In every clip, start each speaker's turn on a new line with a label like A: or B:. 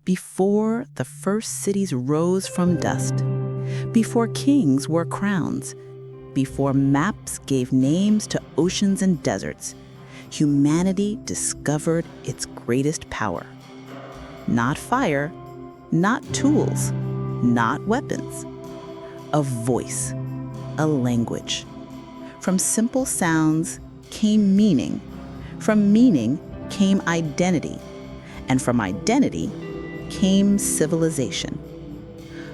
A: before the first cities rose from dust, before kings wore crowns, before maps gave names to oceans and deserts, humanity discovered its greatest power. Not fire, not tools, not weapons. A voice, a language. From simple sounds came meaning. From meaning came identity. And from identity came civilization.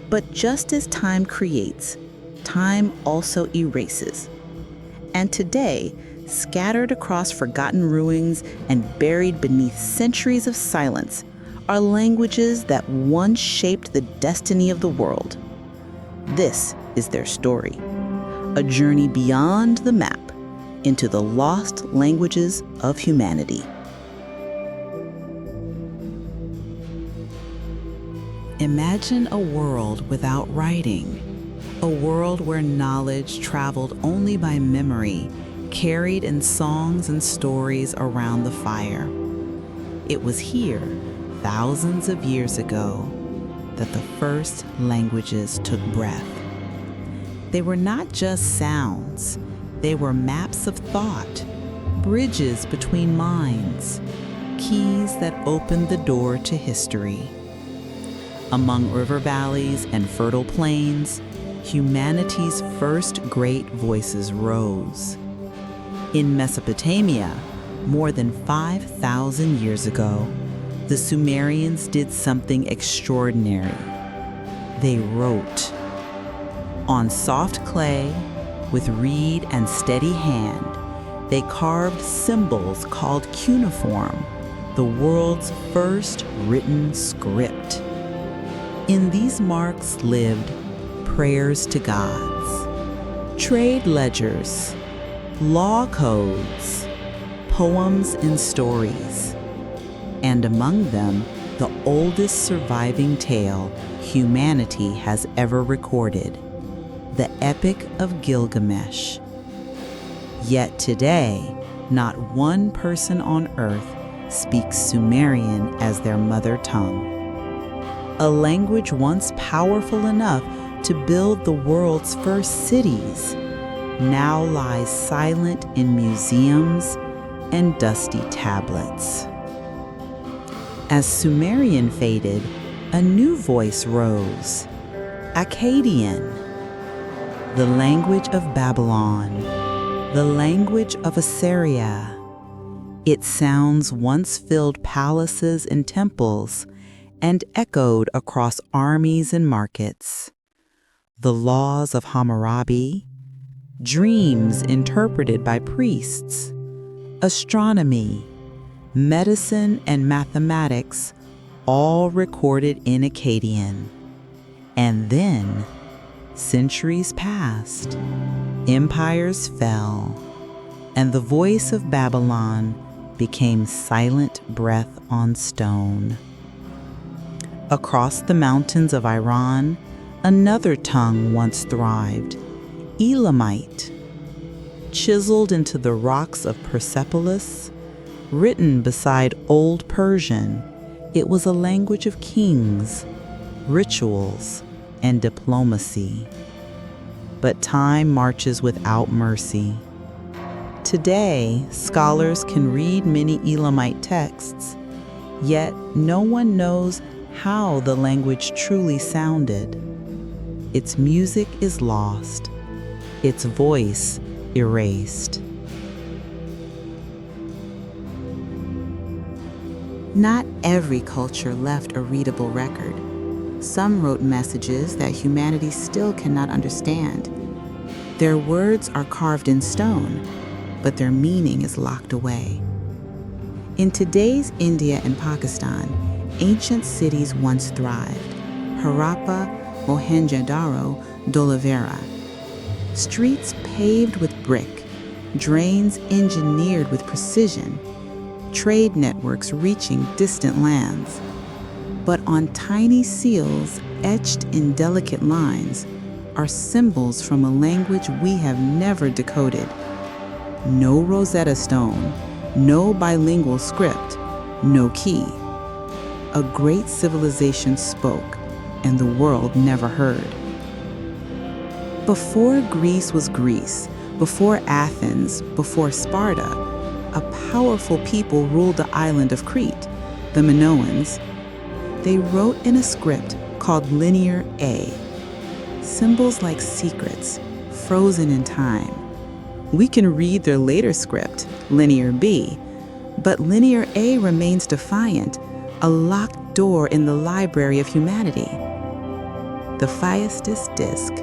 A: But just as time creates, time also erases. And today, scattered across forgotten ruins and buried beneath centuries of silence, are languages that once shaped the destiny of the world. This is their story, a journey beyond the map into the lost languages of humanity. Imagine a world without writing, a world where knowledge traveled only by memory, carried in songs and stories around the fire. It was here, thousands of years ago, that the first languages took breath. They were not just sounds, they were maps of thought, bridges between minds, keys that opened the door to history. Among river valleys and fertile plains, humanity's first great voices rose. In Mesopotamia, more than 5,000 years ago, the Sumerians did something extraordinary. They wrote. On soft clay, with reed and steady hand, they carved symbols called cuneiform, the world's first written script. In these marks lived prayers to gods, trade ledgers, law codes, poems and stories, and among them, the oldest surviving tale humanity has ever recorded, the Epic of Gilgamesh. Yet today, not one person on earth speaks Sumerian as their mother tongue. A language once powerful enough to build the world's first cities now lies silent in museums and dusty tablets. As Sumerian faded, a new voice rose, Akkadian, the language of Babylon, the language of Assyria. Its sounds once filled palaces and temples and echoed across armies and markets. The laws of Hammurabi, dreams interpreted by priests, astronomy, medicine, and mathematics, all recorded in Akkadian. And then, centuries passed, empires fell, and the voice of Babylon became silent breath on stone. Across the mountains of Iran, another tongue once thrived, Elamite. Chiseled into the rocks of Persepolis, written beside Old Persian, it was a language of kings, rituals, and diplomacy. But time marches without mercy. Today, scholars can read many Elamite texts, yet no one knows how the language truly sounded. Its music is lost, its voice erased. Not every culture left a readable record. Some wrote messages that humanity still cannot understand. Their words are carved in stone, but their meaning is locked away. In today's India and Pakistan, ancient cities once thrived: Harappa, Mohenjo-daro, Dholavira. Streets paved with brick, drains engineered with precision, trade networks reaching distant lands. But on tiny seals etched in delicate lines are symbols from a language we have never decoded. No Rosetta Stone, no bilingual script, no key. a great civilization spoke, and the world never heard. Before Greece was Greece, before Athens, before Sparta, a powerful people ruled the island of Crete, the Minoans. They wrote in a script called Linear A, symbols like secrets, frozen in time. We can read their later script, Linear B, but Linear A remains defiant, a locked door in the library of humanity. The Phaistos disc,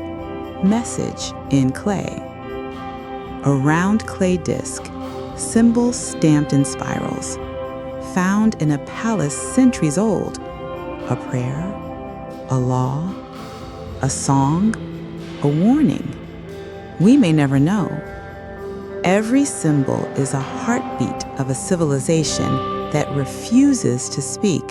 A: message in clay. A round clay disc, symbols stamped in spirals, found in a palace centuries old. A prayer, a law, a song, a warning. We may never know. Every symbol is a heartbeat of a civilization that refuses to speak.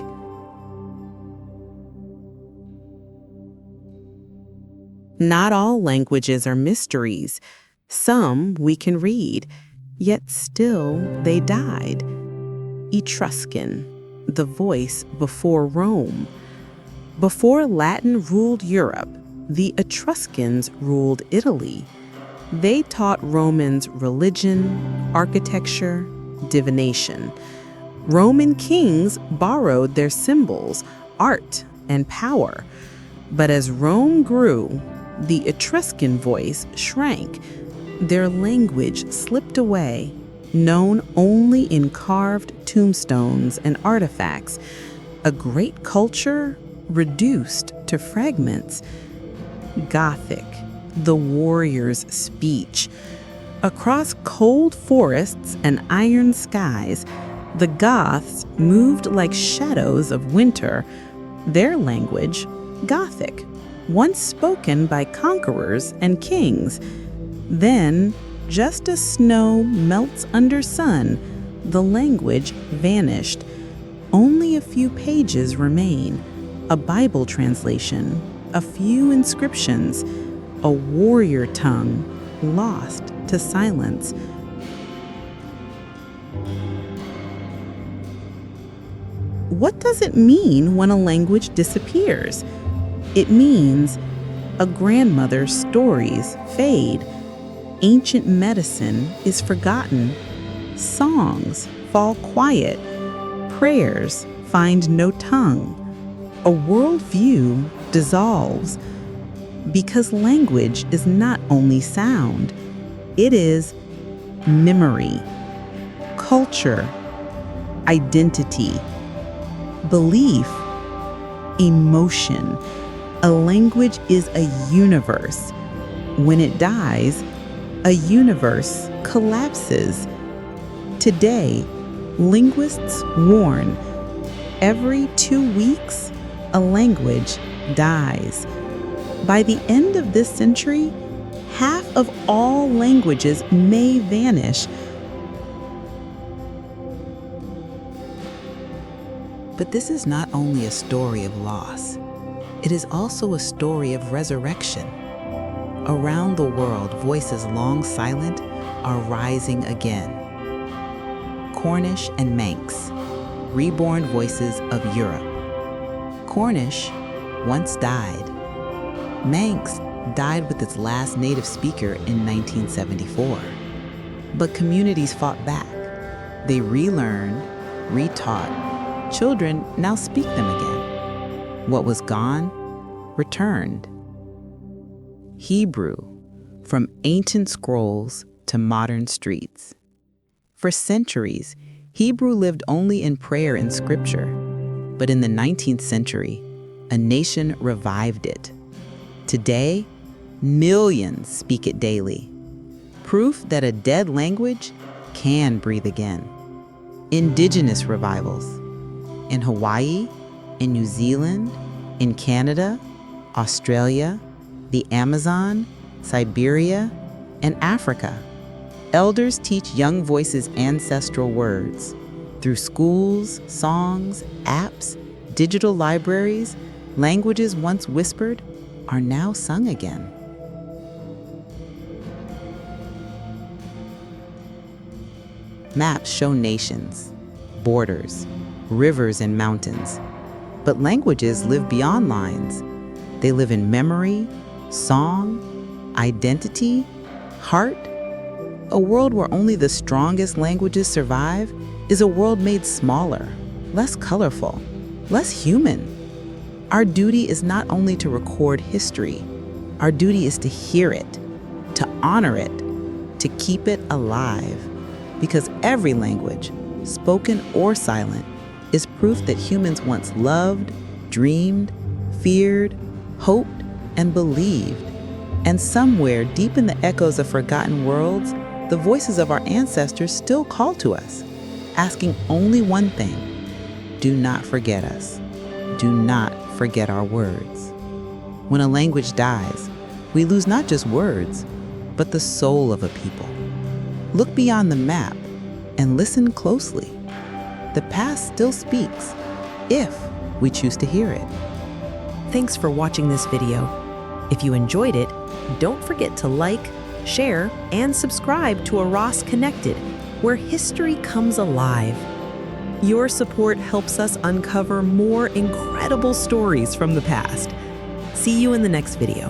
A: Not all languages are mysteries. Some we can read, yet still they died. Etruscan, the voice before Rome. Before Latin ruled Europe, the Etruscans ruled Italy. They taught Romans religion, architecture, divination. Roman kings borrowed their symbols, art, and power. But as Rome grew, the Etruscan voice shrank. Their language slipped away, known only in carved tombstones and artifacts. A great culture reduced to fragments. Gothic, the warrior's speech. Across cold forests and iron skies, the Goths moved like shadows of winter. Their language, Gothic, once spoken by conquerors and kings. Then, just as snow melts under sun, the language vanished. Only a few pages remain, a Bible translation, a few inscriptions, a warrior tongue lost to silence. What does it mean when a language disappears? It means a grandmother's stories fade, ancient medicine is forgotten, songs fall quiet, prayers find no tongue, a worldview dissolves, because language is not only sound, it is memory, culture, identity, belief, emotion. A language is a universe. When it dies, a universe collapses. Today, linguists warn, every 2 weeks, a language dies. By the end of this century, half of all languages may vanish. But this is not only a story of loss. It is also a story of resurrection. Around the world, voices long silent are rising again. Cornish and Manx, reborn voices of Europe. Cornish once died. Manx died with its last native speaker in 1974. But communities fought back. They relearned, retaught. Children now speak them again. What was gone returned. Hebrew, from ancient scrolls to modern streets. For centuries, Hebrew lived only in prayer and scripture. But in the 19th century, a nation revived it. Today, millions speak it daily. Proof that a dead language can breathe again. Indigenous revivals. In Hawaii, in New Zealand, in Canada, Australia, the Amazon, Siberia, and Africa. Elders teach young voices ancestral words. Through schools, songs, apps, digital libraries, languages once whispered are now sung again. Maps show nations, borders, rivers and mountains. But languages live beyond lines. They live in memory, song, identity, heart. A world where only the strongest languages survive is a world made smaller, less colorful, less human. Our duty is not only to record history, our duty is to hear it, to honor it, to keep it alive. Because every language, spoken or silent, is proof that humans once loved, dreamed, feared, hoped, and believed. And somewhere deep in the echoes of forgotten worlds, the voices of our ancestors still call to us, asking only one thing: do not forget us. Do not forget our words. When a language dies, we lose not just words, but the soul of a people. Look beyond the map and listen closely. The past still speaks, if we choose to hear it.
B: Thanks for watching this video. If you enjoyed it, don't forget to like, share, and subscribe to Aras Connected, where history comes alive. Your support helps us uncover more incredible stories from the past. See you in the next video.